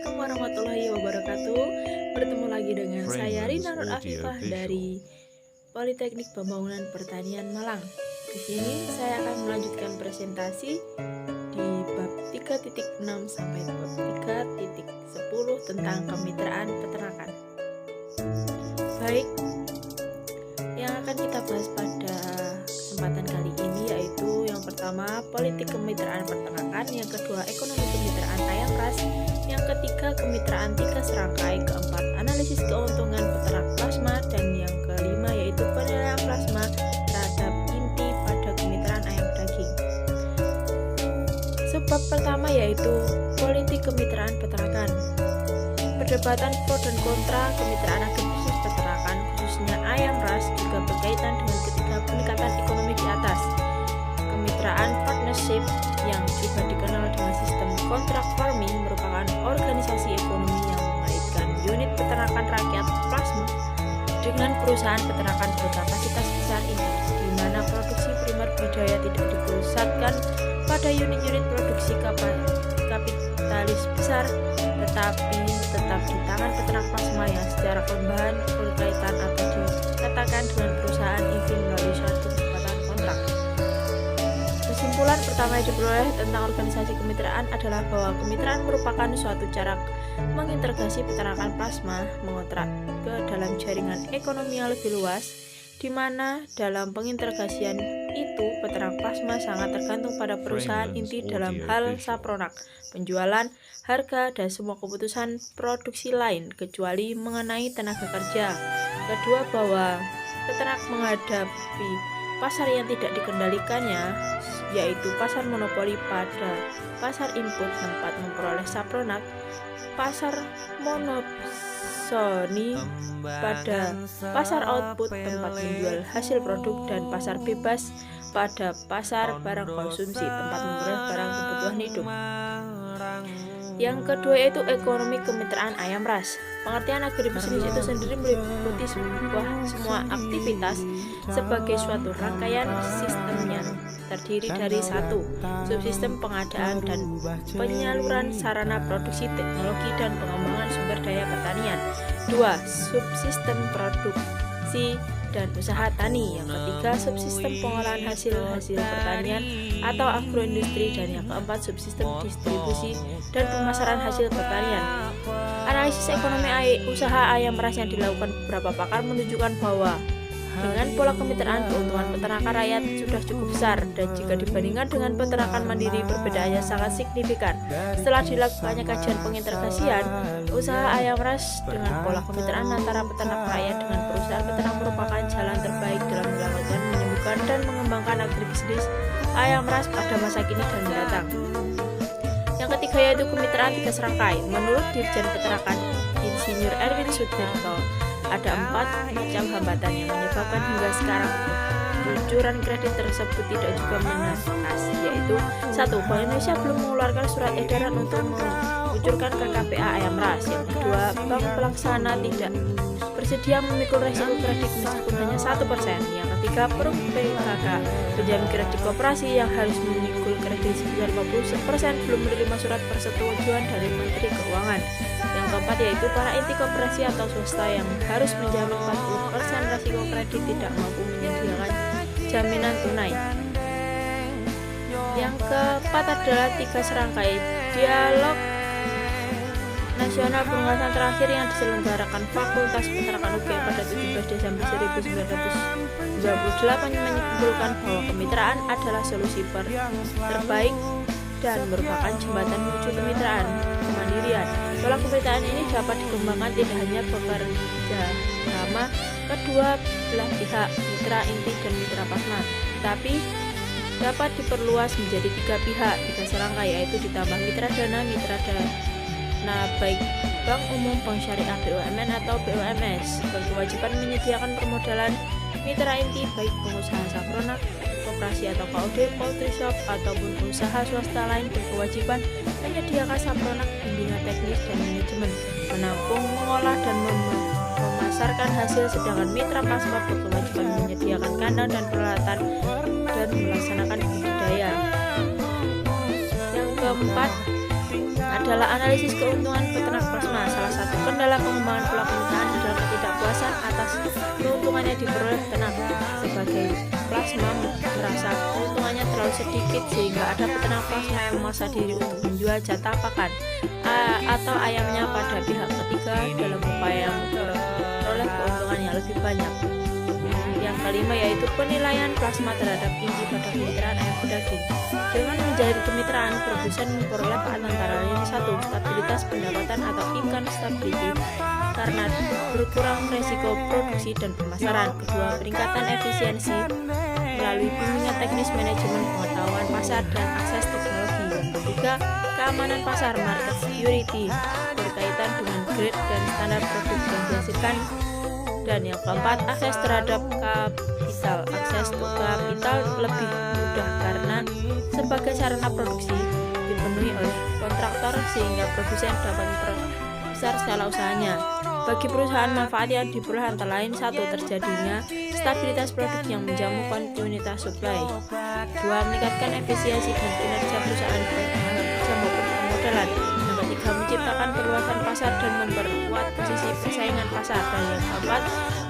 Assalamualaikum warahmatullahi wabarakatuh. Bertemu lagi dengan saya Rina Nur Afifah dari Politeknik Pembangunan Pertanian Malang. Di sini saya akan melanjutkan presentasi di bab 3.6 sampai bab 3.10 tentang kemitraan peternakan. Baik, yang akan kita bahas pada kesempatan kali ini yaitu yang pertama politik kemitraan peternakan, yang kedua ekonomi kemitraan ayam ras, yang ketiga kemitraan tiga serangkai, keempat analisis keuntungan peternak plasma, dan yang kelima yaitu penilaian plasma terhadap inti pada kemitraan ayam daging. Sebab pertama yaitu politik kemitraan peternakan. Perdebatan pro dan kontra kemitraan agribisnis peternakan khususnya ayam ras juga berkaitan dengan ketiga peningkatan ekonomi di atas. Kemitraan partnership yang juga dikenal dengan sistem kontrak farming merupakan organisasi ekonomi yang mengaitkan unit peternakan rakyat plasma dengan perusahaan peternakan berkapasitas besar ini, di mana produksi primer budidaya tidak dipusatkan pada unit-unit produksi kapitalis besar, tetapi tetap di tangan peternak plasma yang secara kelembahan berkaitan atau dikatakan dengan perusahaan inti melalui suatu kesepakatan kontrak. Kesimpulan pertama yang diperoleh tentang organisasi kemitraan adalah bahwa kemitraan merupakan suatu cara mengintegrasi peternakan plasma mengontrak ke dalam jaringan ekonomi yang lebih luas, di mana dalam pengintegrasian itu peternak plasma sangat tergantung pada perusahaan inti dalam hal sapronak, penjualan, harga, dan semua keputusan produksi lain kecuali mengenai tenaga kerja. Kedua, bahwa peternak menghadapi pasar yang tidak dikendalikannya, yaitu pasar monopoli pada pasar input tempat memperoleh sapronak, pasar monosoni pada pasar output tempat menjual hasil produk, dan pasar bebas pada pasar barang konsumsi tempat memperoleh barang kebutuhan hidup. Yang kedua yaitu ekonomi kemitraan ayam ras. Pengertian agribisnis itu sendiri meliputi semua aktivitas sebagai suatu rangkaian sistemnya terdiri dari satu, subsistem pengadaan dan penyaluran sarana produksi teknologi dan pengembangan sumber daya pertanian. Dua, subsistem produksi dan usaha tani. Yang ketiga, subsistem pengolahan hasil pertanian atau agroindustri, dan yang keempat, subsistem distribusi dan pemasaran hasil pertanian. Analisis ekonomi usaha ayam ras yang dilakukan beberapa pakar menunjukkan bahwa dengan pola kemitraan keuntungan peternakan rakyat sudah cukup besar, dan jika dibandingkan dengan peternakan mandiri perbedaannya sangat signifikan. Setelah dilakukannya kajian pengintegrasian usaha ayam ras dengan pola kemitraan antara peternak rakyat dengan perusahaan peternak merupakan jalan terbaik dalam melakukan, menyembuhkan, dan mengembangkan agribisnis ayam ras pada masa kini dan mendatang. Yang ketiga yaitu kemitraan tiga serangkai. Menurut Dirjen Peternakan Insinyur Erwin Sudirto, ada 4 macam hambatan yang menyebabkan hingga sekarang kucuran kredit tersebut tidak juga menetas, yaitu 1. Bank Indonesia belum mengeluarkan surat edaran untuk mengucurkan KKPA ayam ras. Yang kedua, bank pelaksana tidak bersedia memikul resiko kredit meskipun hanya 1%. Yang ketiga, perum PKK penjamin kredit koperasi yang harus memikul kredit sebesar 50% belum menerima surat persetujuan dari Menteri Keuangan. Yang keempat yaitu para inti koperasi atau swasta yang harus menjamin 40% resiko kredit tidak mampu menyediakan jaminan tunai. Yang keempat adalah tiga serangkai. Dialog Nasional Pengawasan terakhir yang diselenggarakan Fakultas Peternakan UGM pada 17 Desember 1998 menyimpulkan bahwa kemitraan adalah solusi terbaik dan merupakan jembatan menuju kemitraan kemandirian. Pola kemitraan ini dapat dikembangkan tidak hanya bekerja sama kedua belah pihak, mitra inti dan mitra plasma, tapi dapat diperluas menjadi 3 pihak, 3 serangkai, yaitu ditambah mitra dana baik bank umum, bank syariah, BUMN atau BUMS berkewajiban menyediakan permodalan. Mitra inti baik pengusaha sapronak, koperasi atau KOD, poultry shop ataupun usaha swasta lain berkewajiban menyediakan sapronak, bimbingan teknis dan manajemen, menampung, mengolah dan memasarkan hasil, sedangkan mitra plasma berkewajiban menyediakan kandang dan peralatan dan melaksanakan budidaya. Yang keempat adalah analisis keuntungan peternakan Kendala pengembangan pola kemitraan adalah ketidakpuasan atas keuntungannya diperoleh peternak. Sebagai plasma merasa keuntungannya terlalu sedikit sehingga ada peternak plasma yang memaksa diri untuk menjual jatah pakan atau ayamnya pada pihak ketiga dalam upaya memperoleh keuntungan yang lebih banyak. Yang kelima yaitu penilaian plasma terhadap inti pada kemitraan ayam pedaging. Dengan menjalin kemitraan, produsen memperoleh antara lain: 1. Stabilitas pendapatan atau income stability karena berkurang resiko produksi dan pemasaran. 2. Peningkatan efisiensi melalui bimbingan teknis, manajemen pengetahuan pasar, dan akses teknologi. Yang ketiga, keamanan pasar market security berkaitan dengan grade dan standar produk yang dihasilkan. Dan yang keempat, akses terhadap kapital. Akses ke kapital lebih mudah karena sebagai sarana produksi dipenuhi oleh kontraktor sehingga produsen dapat memperbesar skala usahanya. Bagi perusahaan, manfaat yang diperoleh antara lain: 1. Terjadinya stabilitas produk yang menjamu kontinuitas supply. 2. Meningkatkan efisiensi dan kinerja perusahaan baik tenaga kerja maupun permodalan. Yang ketiga, menciptakan perluasan pasar dan memperkuat posisi persaingan pasar. Dan yang keempat,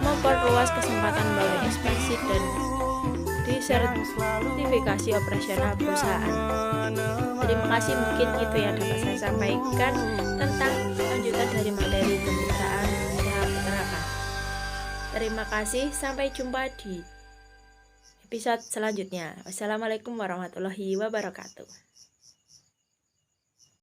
memperluas kesempatan melalui ekspansi dan disertifikasi operasional perusahaan. Terima kasih, mungkin itu yang dapat saya sampaikan tentang lanjutan dari materi kemitraan usaha peternakan. Terima kasih, sampai jumpa di episode selanjutnya. Wassalamualaikum warahmatullahi wabarakatuh.